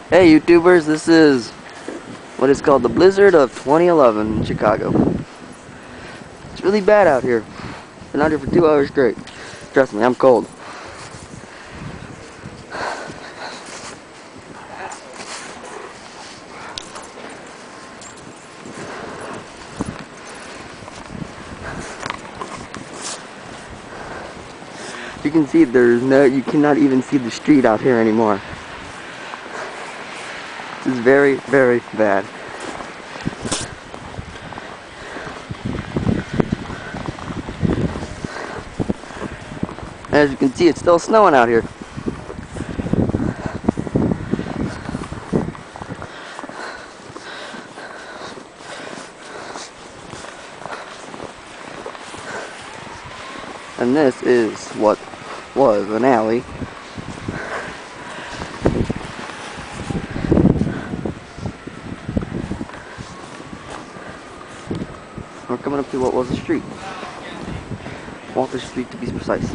Hey YouTubers, this is what is called the blizzard of 2011 in Chicago. It's really bad out here. Been out here for 2 hours straight. Trust me, I'm cold. You can see you cannot even see the street out here anymore. This is very, very bad. As you can see, it's still snowing out here. And this is what was an alley. We're coming up to what was a street. Walker Street to be precise.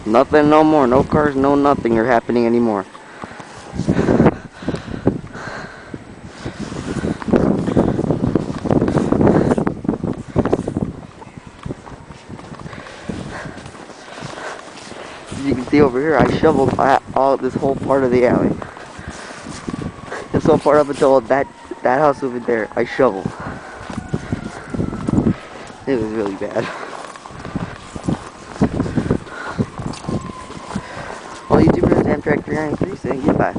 Nothing no more. No cars, no nothing are happening anymore. As you can see over here, I shoveled all this whole part of the alley. And so far up until that house over there, I shoveled. It was really bad. Well, YouTubers, Amtrak 393 saying goodbye.